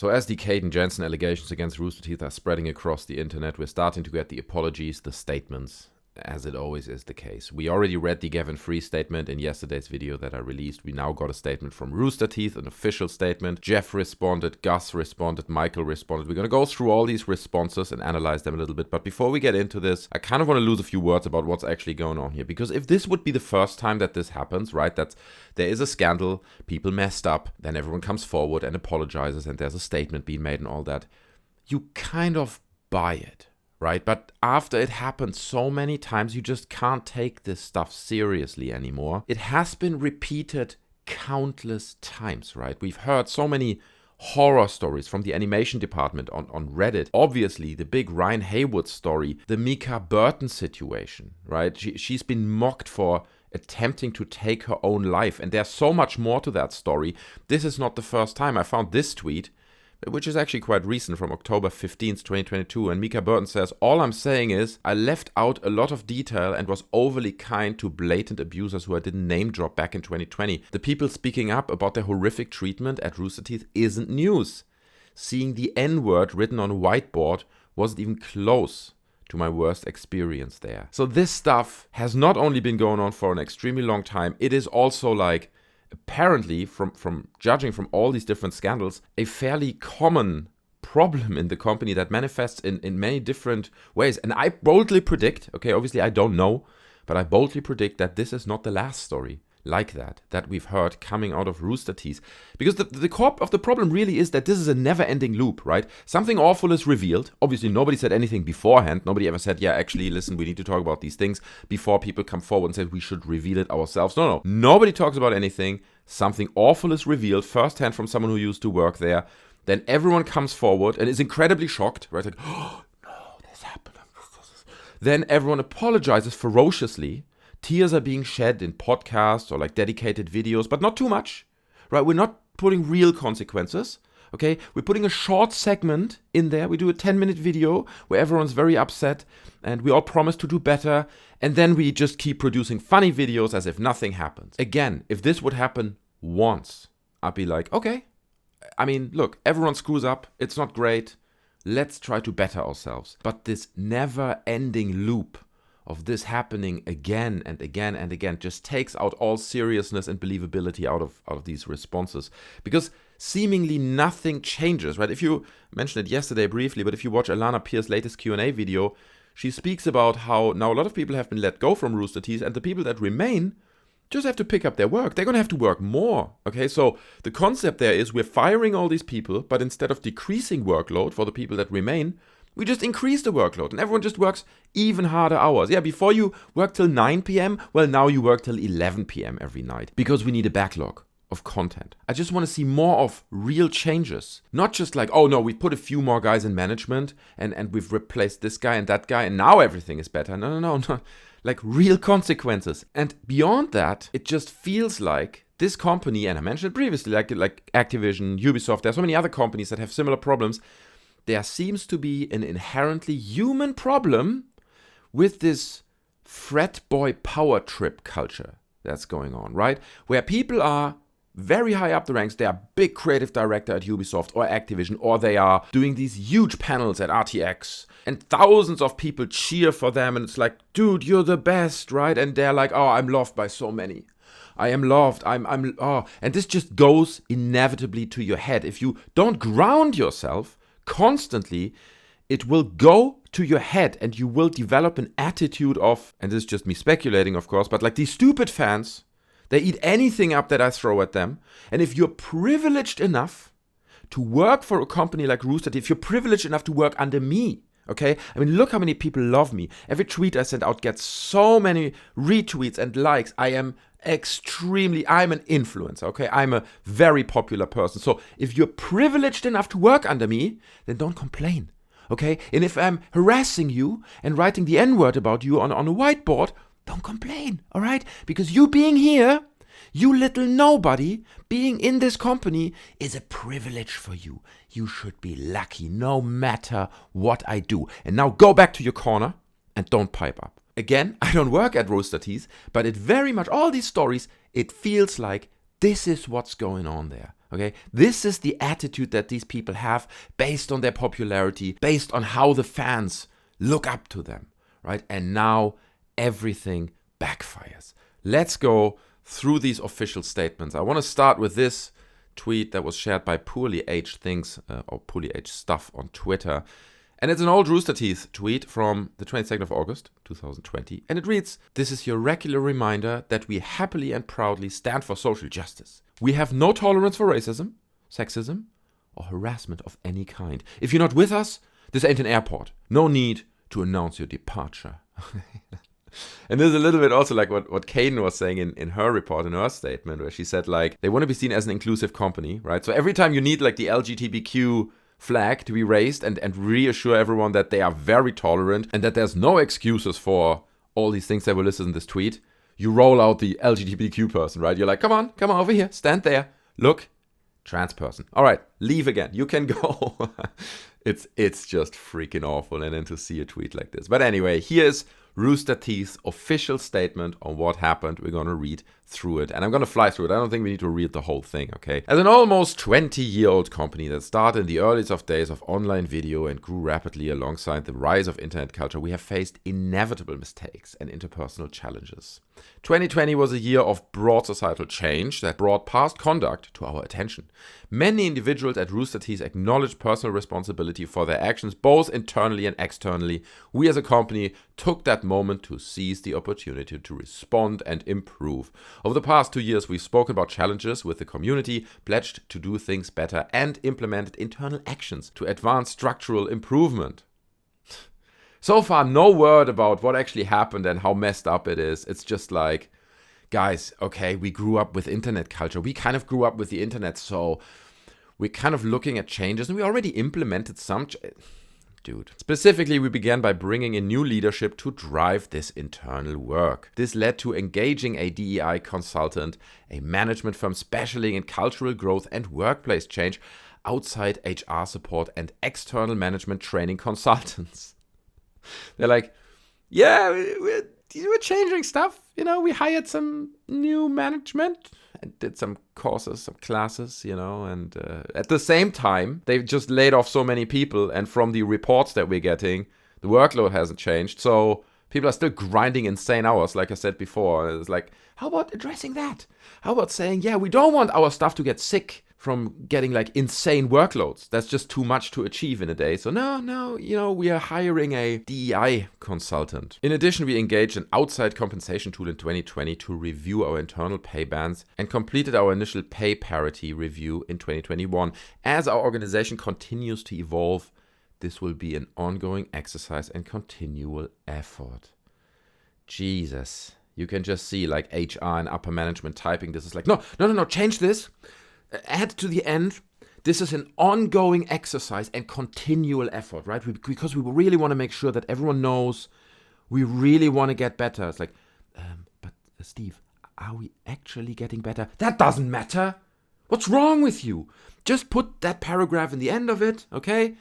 So as the Kdin Jenzen allegations against Rooster Teeth are spreading across the internet, we're starting to get the apologies, the statements, as it always is the case. We already read the Gavin Free statement in yesterday's video that I released. We now got a statement from Rooster Teeth, an official statement. Geoff responded, Gus responded, Michael responded. We're going to go through all these responses and analyze them a little bit. But before we get into this, I kind of want to lose a few words about what's actually going on here. Because if this would be the first time that this happens, right, that there is a scandal, people messed up, then everyone comes forward and apologizes and there's a statement being made and all that, you kind of buy it. Right? But after it happened so many times, you just can't take this stuff seriously anymore. It has been repeated countless times, right? We've heard so many horror stories from the animation department on Reddit. Obviously, the big Ryan Haywood story, the Mica Burton situation, right? She's been mocked for attempting to take her own life. And there's so much more to that story. This is not the first time. I found this tweet, which is actually quite recent, from October 15th, 2022. And Mica Burton says, "All I'm saying is I left out a lot of detail and was overly kind to blatant abusers who I didn't name drop back in 2020. The people speaking up about their horrific treatment at Rooster Teeth isn't news. Seeing the N-word written on a whiteboard wasn't even close to my worst experience there." So this stuff has not only been going on for an extremely long time, it is also like, apparently, from judging from all these different scandals, a fairly common problem in the company that manifests in many different ways. And I boldly predict, okay, obviously I don't know, but I boldly predict that this is not the last story like that we've heard coming out of Rooster Teeth. Because the core of the problem really is that this is a never-ending loop, right? Something awful is revealed. Obviously, nobody said anything beforehand. Nobody ever said, yeah, actually, listen, we need to talk about these things before people come forward and say we should reveal it ourselves. No. Nobody talks about anything. Something awful is revealed firsthand from someone who used to work there. Then everyone comes forward and is incredibly shocked, right? Like, oh, no, this happened. Then everyone apologizes ferociously. Tears are being shed in podcasts or like dedicated videos, but not too much, right? We're not putting real consequences, okay? We're putting a short segment in there. We do a 10-minute video where everyone's very upset and we all promise to do better. And then we just keep producing funny videos as if nothing happens. Again, if this would happen once, I'd be like, okay. I mean, look, everyone screws up. It's not great. Let's try to better ourselves. But this never-ending loop of this happening again and again and again just takes out all seriousness and believability out of these responses, because seemingly nothing changes, right? If you mentioned it yesterday briefly, but if you watch Alana Pierce's latest Q&A video, she speaks about how now a lot of people have been let go from Rooster Teeth, and the people that remain just have to pick up their work. They're going to have to work more, okay? So the concept there is we're firing all these people, but instead of decreasing workload for the people that remain, we just increase the workload and everyone just works even harder hours. Yeah, before you work till 9 p.m., well, now you work till 11 p.m. every night because we need a backlog of content. I just want to see more of real changes. Not just like, oh no, we put a few more guys in management and we've replaced this guy and that guy and now everything is better. No. Like real consequences. And beyond that, it just feels like this company, and I mentioned it previously, like Activision, Ubisoft, there's so many other companies that have similar problems. There seems to be an inherently human problem with this frat boy power trip culture that's going on, right? Where people are very high up the ranks. They are big creative director at Ubisoft or Activision, or they are doing these huge panels at RTX, and thousands of people cheer for them, and it's like, dude, you're the best, right? And they're like, oh, I'm loved by so many. I am loved. And this just goes inevitably to your head. If you don't ground yourself constantly, it will go to your head and you will develop an attitude of, and this is just me speculating, of course, but like these stupid fans, they eat anything up that I throw at them. And if you're privileged enough to work for a company like Rooster Teeth, if you're privileged enough to work under me, okay? I mean, look how many people love me. Every tweet I send out gets so many retweets and likes. I'm an influencer, okay? I'm a very popular person. So if you're privileged enough to work under me, then don't complain, okay? And if I'm harassing you and writing the N-word about you on a whiteboard, don't complain, all right? Because you being here, you little nobody, being in this company is a privilege for you. You should be lucky no matter what I do. And now go back to your corner and don't pipe up. Again, I don't work at Rooster Teeth, but it very much, all these stories, it feels like This is what's going on there. Okay, this is the attitude that these people have based on their popularity, based on how the fans look up to them, right? And now everything backfires. Let's go through these official statements. I want to start with this tweet that was shared by Poorly Aged Things or Poorly Aged Stuff on Twitter. And it's an old Rooster Teeth tweet from the 22nd of August, 2020. And it reads, "This is your regular reminder that we happily and proudly stand for social justice. We have no tolerance for racism, sexism, or harassment of any kind. If you're not with us, this ain't an airport. No need to announce your departure." And this is a little bit also like what Kdin was saying in her report, in her statement, where she said, like, they want to be seen as an inclusive company, right? So every time you need, like, the LGBTQ flag to be raised and reassure everyone that they are very tolerant and that there's no excuses for all these things that were listed in this tweet, you roll out the LGBTQ person, right? You're like, come on over here, stand there, look, trans person. All right, leave again, you can go. It's just freaking awful, and then to see a tweet like this. But anyway, here's Rooster Teeth's official statement on what happened. We're going to read through it, and I'm going to fly through it. I don't think we need to read the whole thing, okay? As an almost 20-year-old company that started in the earliest days of online video and grew rapidly alongside the rise of internet culture, we have faced inevitable mistakes and interpersonal challenges. 2020 was a year of broad societal change that brought past conduct to our attention. Many individuals at Rooster Teeth acknowledged personal responsibility for their actions, both internally and externally. We as a company took that moment to seize the opportunity to respond and improve. Over the past 2 years, we've spoken about challenges with the community, pledged to do things better, and implemented internal actions to advance structural improvement. So far, no word about what actually happened and how messed up it is. It's just like, guys, okay, we grew up with internet culture. We kind of grew up with the internet, so we're kind of looking at changes, and we already implemented some. Dude. Specifically, we began by bringing in new leadership to drive this internal work. This led to engaging a DEI consultant, a management firm specializing in cultural growth and workplace change, outside HR support, and external management training consultants. They're like, yeah, we're changing stuff. You know, we hired some new management and did some courses, some classes, you know, and at the same time, they've just laid off so many people. And from the reports that we're getting, the workload hasn't changed. So people are still grinding insane hours, like I said before. And it's like, how about addressing that? How about saying, yeah, we don't want our staff to get sick from getting like insane workloads. That's just too much to achieve in a day. So no, you know, we are hiring a DEI consultant. In addition, we engaged an outside compensation tool in 2020 to review our internal pay bands and completed our initial pay parity review in 2021. As our organization continues to evolve, this will be an ongoing exercise and continual effort. Jesus. You can just see like HR and upper management typing this is like, no, change this. Add to the end, this is an ongoing exercise and continual effort, right? Because we really want to make sure that everyone knows we really want to get better. It's like, but Steve, are we actually getting better? That doesn't matter. What's wrong with you? Just put that paragraph in the end of it, okay?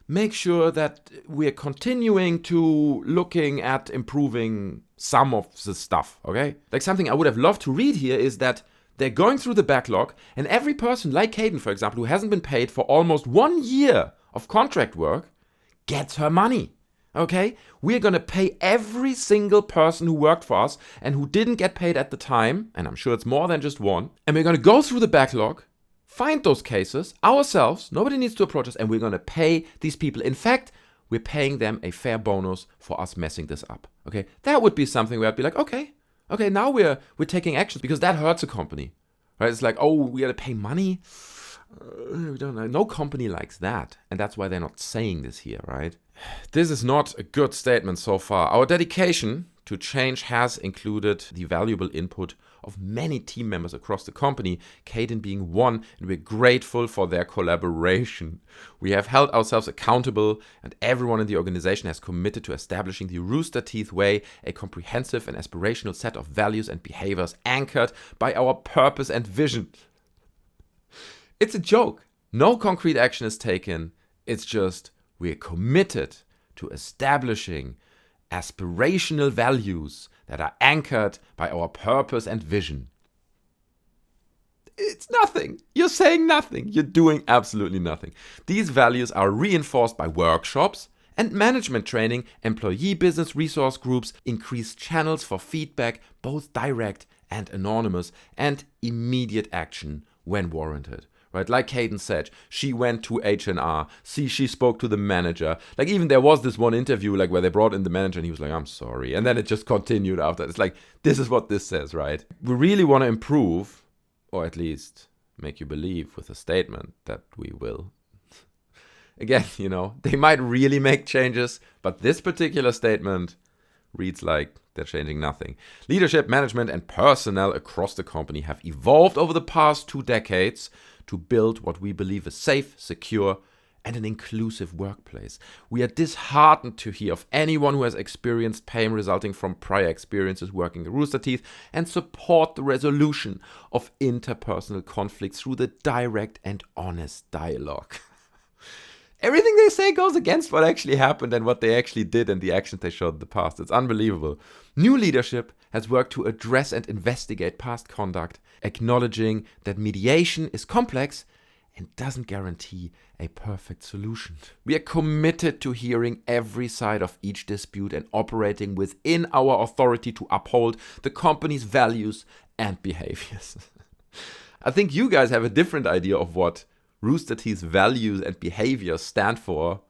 Make sure that we're continuing to looking at improving some of the stuff, okay? Like something I would have loved to read here is that they're going through the backlog, and every person, like Kdin, for example, who hasn't been paid for almost 1 year of contract work, gets her money, okay? We're going to pay every single person who worked for us and who didn't get paid at the time, and I'm sure it's more than just one, and we're going to go through the backlog, find those cases ourselves, nobody needs to approach us, and we're going to pay these people. In fact, we're paying them a fair bonus for us messing this up, okay? That would be something where I'd be like, okay, now we're taking actions because that hurts a company, right? It's like, oh, we got to pay money. We don't know. No company likes that, and that's why they're not saying this here, right? This is not a good statement so far. Our dedication to change has included the valuable input of many team members across the company, Kdin being one, and we're grateful for their collaboration. We have held ourselves accountable, and everyone in the organization has committed to establishing the Rooster Teeth way, a comprehensive and aspirational set of values and behaviors anchored by our purpose and vision. It's a joke. No concrete action is taken. It's just we're committed to establishing aspirational values that are anchored by our purpose and vision. It's nothing. You're saying nothing. You're doing absolutely nothing. These values are reinforced by workshops and management training, employee business resource groups, increased channels for feedback, both direct and anonymous, and immediate action when warranted. Right, like Kdin said, she went to H&R. She spoke to the manager. Like, even there was this one interview, like, where they brought in the manager and he was like, I'm sorry. And then it just continued after. It's like, this is what this says, right? We really want to improve, or at least make you believe with a statement that we will. Again, they might really make changes, but this particular statement reads like they're changing nothing. Leadership, management, and personnel across the company have evolved over the past 2 decades to build what we believe is safe, secure, and an inclusive workplace. We are disheartened to hear of anyone who has experienced pain resulting from prior experiences working at Rooster Teeth, and support the resolution of interpersonal conflicts through the direct and honest dialogue. Everything they say goes against what actually happened and what they actually did and the actions they showed in the past. It's unbelievable. New leadership has worked to address and investigate past conduct, acknowledging that mediation is complex and doesn't guarantee a perfect solution. We are committed to hearing every side of each dispute and operating within our authority to uphold the company's values and behaviors. I think you guys have a different idea of what Rooster Teeth's values and behaviors stand for,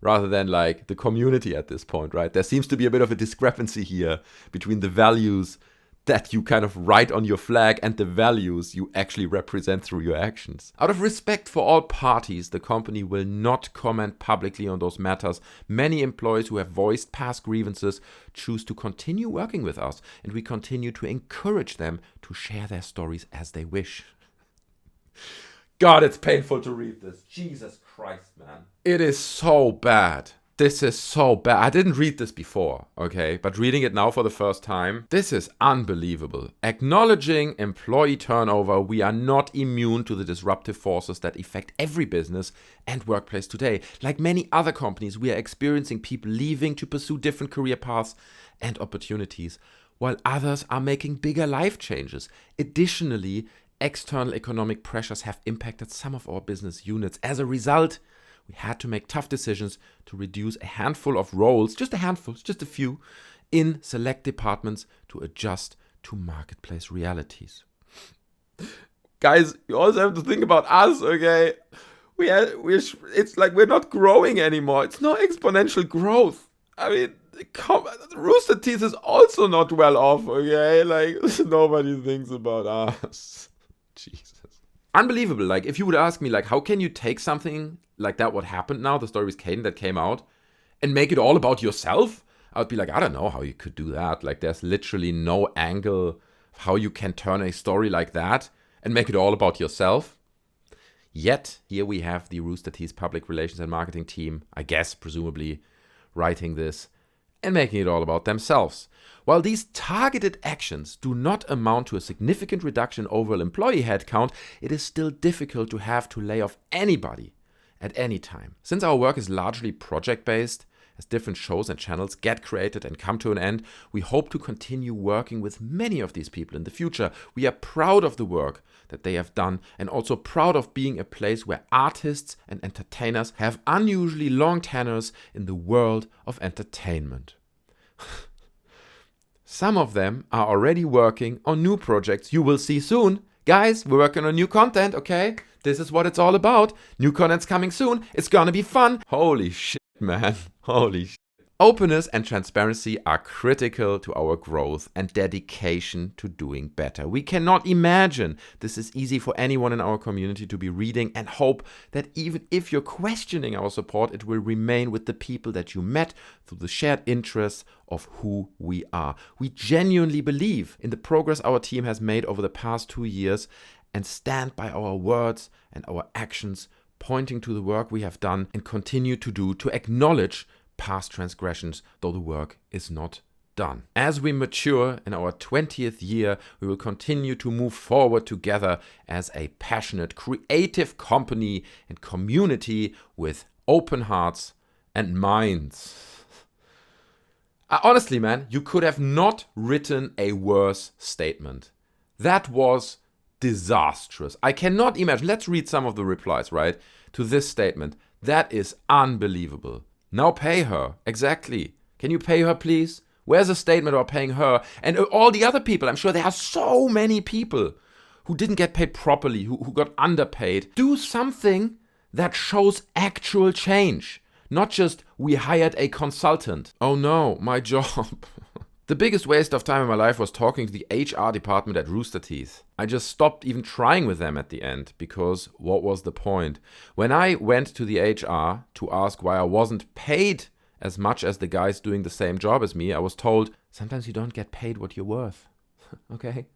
rather than like the community at this point, right? There seems to be a bit of a discrepancy here between the values that you kind of write on your flag and the values you actually represent through your actions. Out of respect for all parties, the company will not comment publicly on those matters. Many employees who have voiced past grievances choose to continue working with us, and we continue to encourage them to share their stories as they wish. God, it's painful to read this. Jesus Christ, man. It is so bad. This is so bad. I didn't read this before, okay? But reading it now for the first time, this is unbelievable. Acknowledging employee turnover, we are not immune to the disruptive forces that affect every business and workplace today. Like many other companies, we are experiencing people leaving to pursue different career paths and opportunities, while others are making bigger life changes. Additionally, external economic pressures have impacted some of our business units. As a result, we had to make tough decisions to reduce a handful of roles, just a handful, just a few, in select departments to adjust to marketplace realities. Guys, you also have to think about us, okay? It's like we're not growing anymore. It's no exponential growth. I mean, Rooster Teeth is also not well off, okay? Like, nobody thinks about us. Jesus. Unbelievable. Like, if you would ask me, like, how can you take something like that, what happened now, the story with Kdin that came out, and make it all about yourself? I would be like, I don't know how you could do that. Like, there's literally no angle of how you can turn a story like that and make it all about yourself. Yet, here we have the Rooster Teeth public relations and marketing team, I guess, presumably, writing this and making it all about themselves. While these targeted actions do not amount to a significant reduction in overall employee headcount, it is still difficult to have to lay off anybody at any time. Since our work is largely project-based, as different shows and channels get created and come to an end, we hope to continue working with many of these people in the future. We are proud of the work that they have done, and also proud of being a place where artists and entertainers have unusually long tenures in the world of entertainment. Some of them are already working on new projects you will see soon. Guys, we're working on new content, okay? This is what it's all about. New content's coming soon. It's gonna be fun. Holy shit, man. Holy shit. Openness and transparency are critical to our growth and dedication to doing better. We cannot imagine this is easy for anyone in our community to be reading, and hope that even if you're questioning our support, it will remain with the people that you met through the shared interests of who we are. We genuinely believe in the progress our team has made over the past 2 years and stand by our words and our actions, pointing to the work we have done and continue to do to acknowledge past transgressions, though the work is not done. As we mature in our 20th year, we will continue to move forward together as a passionate, creative company and community with open hearts and minds. Honestly, man, you could have not written a worse statement. That was disastrous. I cannot imagine. Let's read some of the replies, right, to this statement. That is unbelievable. Now pay her. Exactly. Can you pay her, please? Where's a statement about paying her? And all the other people, I'm sure there are so many people who didn't get paid properly, who got underpaid. Do something that shows actual change. Not just, we hired a consultant. Oh no, my job. The biggest waste of time in my life was talking to the HR department at Rooster Teeth. I just stopped even trying with them at the end, because what was the point? When I went to the HR to ask why I wasn't paid as much as the guys doing the same job as me, I was told, sometimes you don't get paid what you're worth. Okay?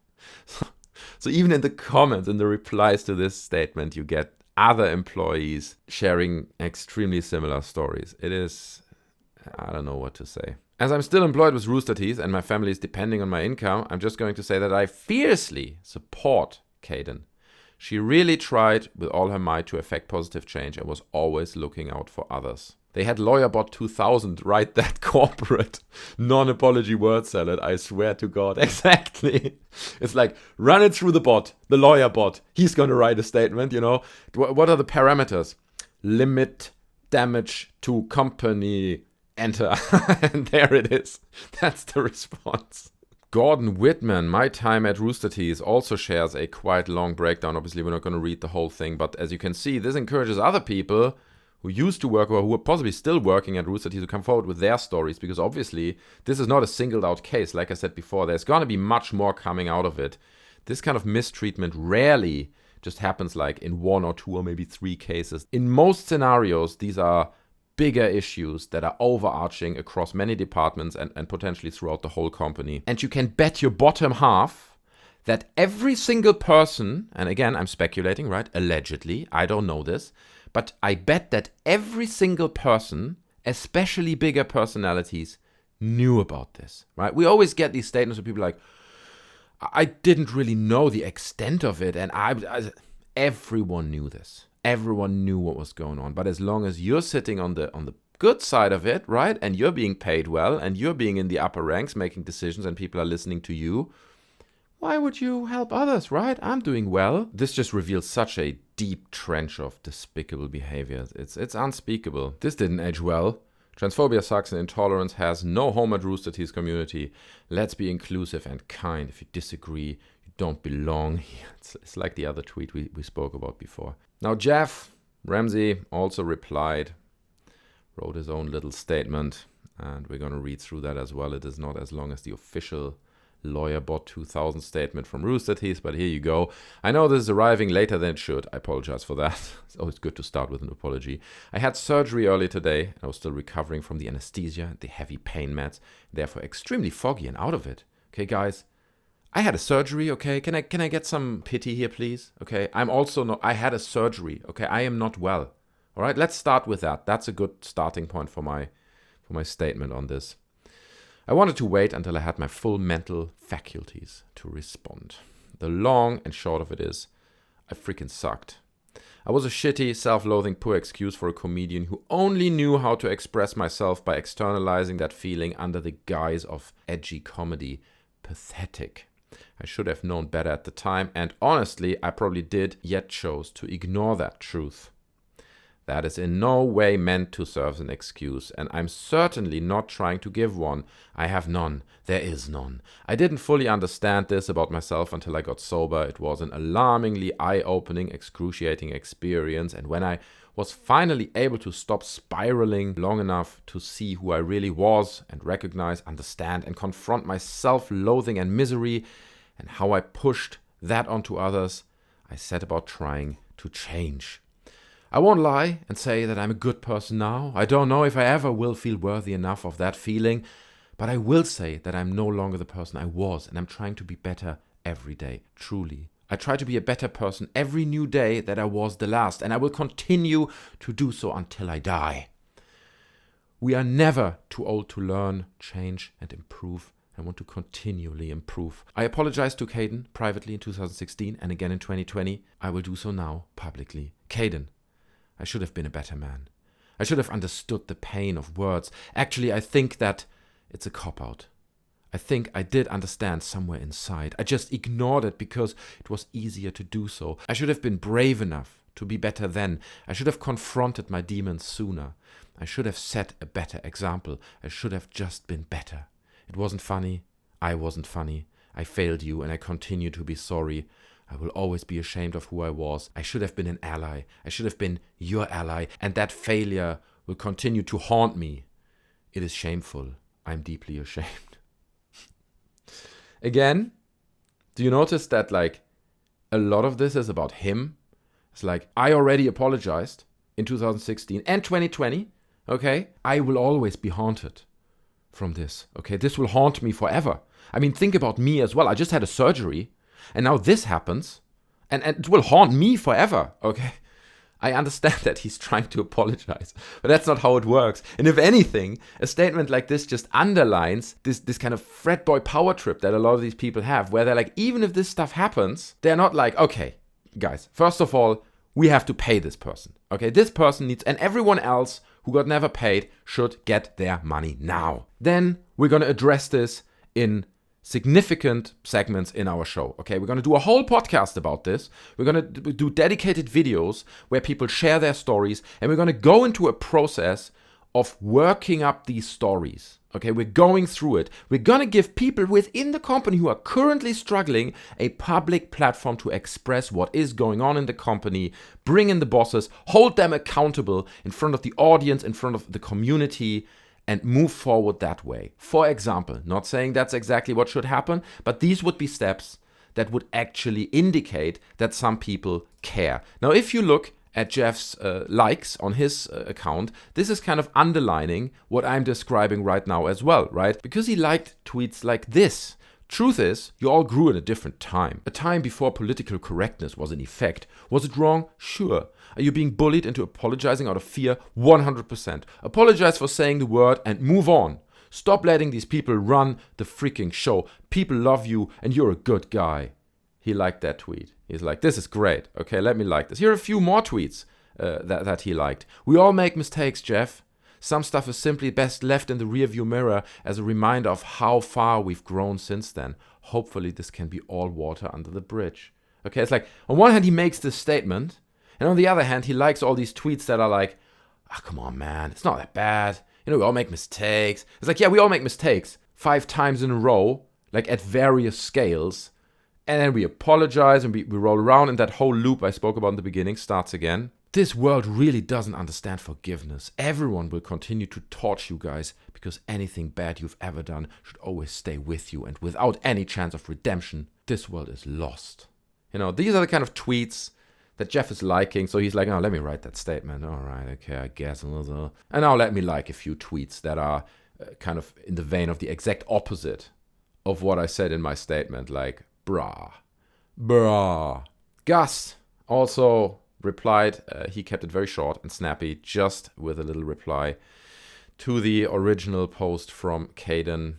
So even in the comments, in the replies to this statement, you get other employees sharing extremely similar stories. It is, I don't know what to say. As I'm still employed with Rooster Teeth and my family is depending on my income, I'm just going to say that I fiercely support Kdin. She really tried with all her might to effect positive change and was always looking out for others. They had LawyerBot 2000 write that corporate non-apology word salad, I swear to God. Exactly. It's like, run it through the bot, the lawyer bot. He's going to write a statement, you know. What are the parameters? Limit damage to company. Enter. And there it is. That's the response. Gordon Whitman, my time at Rooster Teeth, also shares a quite long breakdown. Obviously, we're not going to read the whole thing, but as you can see, this encourages other people who used to work or who are possibly still working at Rooster Teeth to come forward with their stories, because obviously this is not a singled out case. Like I said before, there's going to be much more coming out of it. This kind of mistreatment rarely just happens like in 1 or 2 or maybe 3 cases. In most scenarios, these are bigger issues that are overarching across many departments and potentially throughout the whole company. And you can bet your bottom half that every single person, and again, I'm speculating, right? Allegedly, I don't know this, but I bet that every single person, especially bigger personalities, knew about this, right? We always get these statements where people are like, I didn't really know the extent of it, and everyone knew this. Everyone knew what was going on. But as long as you're sitting on the good side of it, right, and you're being paid well, and you're being in the upper ranks making decisions, and people are listening to you, why would you help others, right? I'm doing well. This just reveals such a deep trench of despicable behaviors. It's unspeakable. This didn't age well. Transphobia sucks and intolerance has no home at Rooster Teeth's community. Let's be inclusive and kind. If you disagree, you don't belong. It's like the other tweet we spoke about before. Now, Geoff Ramsey also replied, wrote his own little statement, and we're going to read through that as well. It is not as long as the official LawyerBot 2000 statement from Rooster Teeth, but here you go. I know this is arriving later than it should. I apologize for that. It's always good to start with an apology. I had surgery earlier today. I was still recovering from the anesthesia and the heavy pain meds, therefore extremely foggy and out of it. Okay, guys? I had a surgery, okay? Can I get some pity here, please? Okay, I had a surgery, okay? I am not well. All right, let's start with that. That's a good starting point for my statement on this. I wanted to wait until I had my full mental faculties to respond. The long and short of it is, I freaking sucked. I was a shitty, self-loathing, poor excuse for a comedian who only knew how to express myself by externalizing that feeling under the guise of edgy comedy. Pathetic. I should have known better at the time, and honestly, I probably did, yet chose to ignore that truth. That is in no way meant to serve as an excuse, and I'm certainly not trying to give one. I have none. There is none. I didn't fully understand this about myself until I got sober. It was an alarmingly eye-opening, excruciating experience, and when I was finally able to stop spiraling long enough to see who I really was and recognize, understand, and confront my self-loathing and misery and how I pushed that onto others, I set about trying to change. I won't lie and say that I'm a good person now. I don't know if I ever will feel worthy enough of that feeling, but I will say that I'm no longer the person I was, and I'm trying to be better every day, truly. I try to be a better person every new day that I was the last, and I will continue to do so until I die. We are never too old to learn, change, and improve. I want to continually improve. I apologized to Kdin privately in 2016 and again in 2020. I will do so now publicly. Kdin, I should have been a better man. I should have understood the pain of words. Actually, I think that it's a cop-out. I think I did understand somewhere inside. I just ignored it because it was easier to do so. I should have been brave enough to be better then. I should have confronted my demons sooner. I should have set a better example. I should have just been better. It wasn't funny. I wasn't funny. I failed you and I continue to be sorry. I will always be ashamed of who I was. I should have been an ally. I should have been your ally. And that failure will continue to haunt me. It is shameful. I'm deeply ashamed. Again, do you notice that like a lot of this is about him? It's like, I already apologized in 2016 and 2020, okay? I will always be haunted from this, okay? This will haunt me forever. I mean, think about me as well. I just had a surgery and now this happens and it will haunt me forever, okay? I understand that he's trying to apologize, but that's not how it works. And if anything, a statement like this just underlines this kind of frat boy power trip that a lot of these people have, where they're like, even if this stuff happens, they're not like, okay, guys, first of all, we have to pay this person. Okay, this person needs, and everyone else who got never paid should get their money now. Then we're going to address this in significant segments in our show. Okay, we're going to do a whole podcast about this. We're going to do dedicated videos where people share their stories, and we're going to go into a process of working up these stories. Okay, we're going through it. We're going to give people within the company who are currently struggling a public platform to express what is going on in the company, bring in the bosses, hold them accountable in front of the audience, in front of the community, and move forward that way. For example, not saying that's exactly what should happen, but these would be steps that would actually indicate that some people care. Now, if you look at Geoff's likes on his account, this is kind of underlining what I'm describing right now as well, right? Because he liked tweets like this. Truth is, you all grew in a different time. A time before political correctness was in effect. Was it wrong? Sure. Are you being bullied into apologizing out of fear? 100%. Apologize for saying the word and move on. Stop letting these people run the freaking show. People love you and you're a good guy. He liked that tweet. He's like, this is great. Okay, let me like this. Here are a few more tweets that he liked. We all make mistakes, Geoff. Some stuff is simply best left in the rearview mirror as a reminder of how far we've grown since then. Hopefully this can be all water under the bridge. Okay, it's like, on one hand he makes this statement, and on the other hand he likes all these tweets that are like, ah, come on man, it's not that bad. You know, we all make mistakes. It's like, yeah, we all make mistakes 5 times in a row, like at various scales, and then we apologize and we roll around, and that whole loop I spoke about in the beginning starts again. This world really doesn't understand forgiveness. Everyone will continue to torch you guys because anything bad you've ever done should always stay with you, and without any chance of redemption, this world is lost. You know, these are the kind of tweets that Geoff is liking, so he's like, oh, let me write that statement. All right, okay, I guess. And now let me like a few tweets that are kind of in the vein of the exact opposite of what I said in my statement, like, brah. Gus also replied, he kept it very short and snappy, just with a little reply to the original post from Kdin,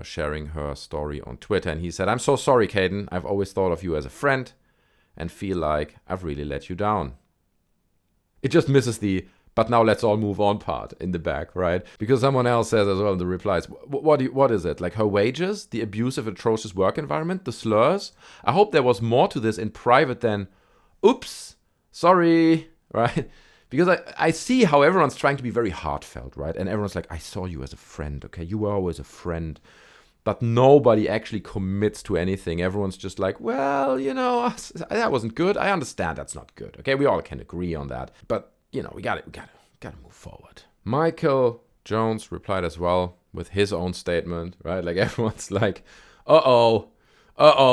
sharing her story on Twitter. And he said, I'm so sorry, Kdin. I've always thought of you as a friend and feel like I've really let you down. It just misses the but now let's all move on part in the back, right? Because someone else says as well in the replies, what is it? Like her wages, the abusive, atrocious work environment, the slurs? I hope there was more to this in private than, oops, sorry, right? Because I see how everyone's trying to be very heartfelt, right? And everyone's like, I saw you as a friend, okay? You were always a friend. But nobody actually commits to anything. Everyone's just like, well, you know, that wasn't good. I understand that's not good, okay? We all can agree on that. But, you know, we gotta move forward. Michael Jones replied as well with his own statement, right? Like everyone's like, uh-oh,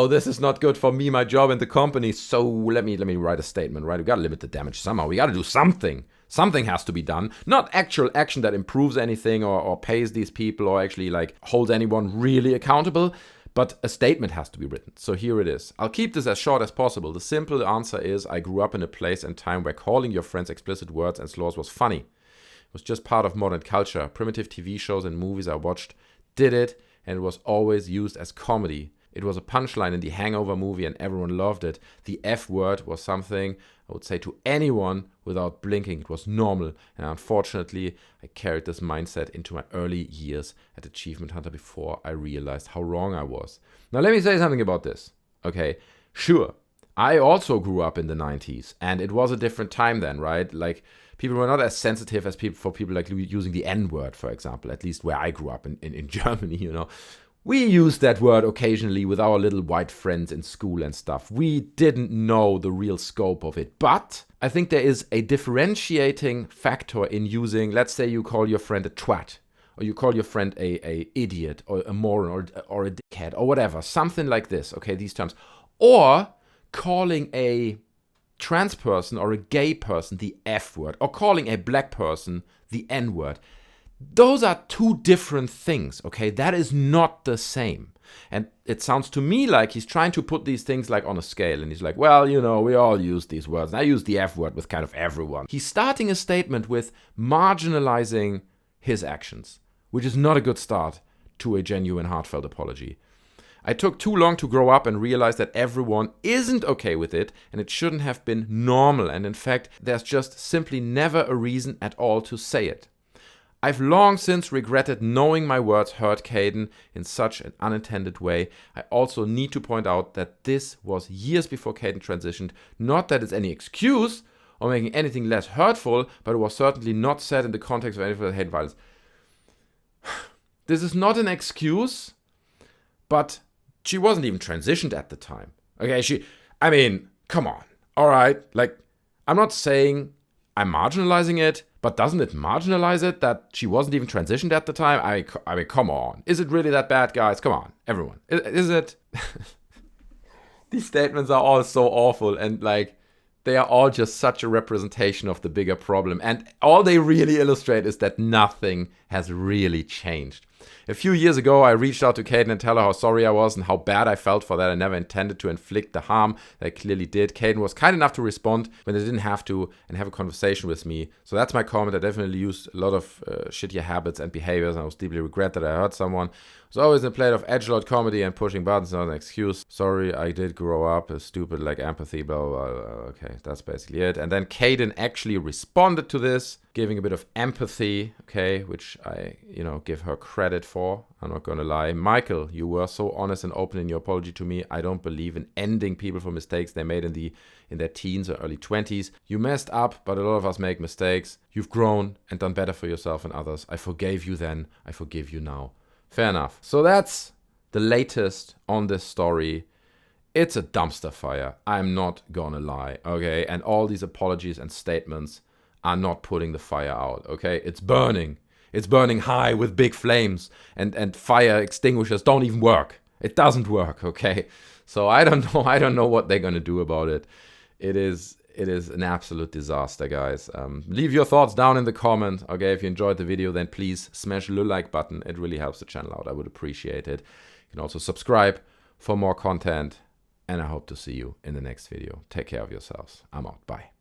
this is not good for me, my job in the company. So let me write a statement, right? We gotta limit the damage somehow. We gotta do something. Something has to be done. Not actual action that improves anything or pays these people or actually like holds anyone really accountable, but a statement has to be written. So here it is. I'll keep this as short as possible. The simple answer is I grew up in a place and time where calling your friends explicit words and slurs was funny. It was just part of modern culture. Primitive TV shows and movies I watched did it, and it was always used as comedy. It was a punchline in the Hangover movie and everyone loved it. The F word was something I would say to anyone without blinking. It was normal. And unfortunately, I carried this mindset into my early years at Achievement Hunter before I realized how wrong I was. Now, let me say something about this. Okay, sure. I also grew up in the 90s and it was a different time then, right? Like, people were not as sensitive as people like using the N word, for example, at least where I grew up in Germany, you know. We used that word occasionally with our little white friends in school and stuff. We didn't know the real scope of it. But I think there is a differentiating factor in using, let's say you call your friend a twat, or you call your friend a idiot, or a moron, or a dickhead, or whatever. Something like this, okay, these terms. Or calling a trans person or a gay person the F word, or calling a black person the N word. Those are two different things, okay? That is not the same. And it sounds to me like he's trying to put these things like on a scale. And he's like, well, you know, we all use these words. And I use the F word with kind of everyone. He's starting a statement with marginalizing his actions, which is not a good start to a genuine, heartfelt apology. I took too long to grow up and realize that everyone isn't okay with it and it shouldn't have been normal. And in fact, there's just simply never a reason at all to say it. I've long since regretted knowing my words hurt Kdin in such an unintended way. I also need to point out that this was years before Kdin transitioned. Not that it's any excuse or making anything less hurtful, but it was certainly not said in the context of any hate violence. This is not an excuse, but she wasn't even transitioned at the time. Okay, I mean, come on. All right, like, I'm not saying I'm marginalizing it, but doesn't it marginalize it that she wasn't even transitioned at the time? I mean, come on. Is it really that bad, guys? Come on, everyone. Is it? These statements are all so awful and like, they are all just such a representation of the bigger problem. And all they really illustrate is that nothing has really changed. A few years ago, I reached out to Kdin and tell her how sorry I was and how bad I felt for that. I never intended to inflict the harm that I clearly did. Kdin was kind enough to respond when they didn't have to and have a conversation with me. So that's my comment. I definitely used a lot of shittier habits and behaviors, and I was deeply regret that I hurt someone. It was always in play of edgelord comedy and pushing buttons, not an excuse. Sorry, I did grow up stupid, like empathy, blah, blah, blah. Okay, that's basically it. And then Kdin actually responded to this, giving a bit of empathy, okay, which I, give her credit for. I'm not gonna lie. Michael, you were so honest and open in your apology to me. I don't believe in ending people for mistakes they made in their teens or early 20s. You messed up, but a lot of us make mistakes. You've grown and done better for yourself and others. I forgave you then. I forgive you now. Fair enough. So that's the latest on this story. It's a dumpster fire. I'm not gonna lie, okay? And all these apologies and statements are not putting the fire out, okay? It's burning. It's burning high with big flames. And fire extinguishers don't even work. It doesn't work, okay? So I don't know what they're gonna do about it. It is an absolute disaster, guys. Leave your thoughts down in the comment. Okay, if you enjoyed the video, then please smash the like button. It really helps the channel out. I would appreciate it. You can also subscribe for more content. And I hope to see you in the next video. Take care of yourselves. I'm out. Bye.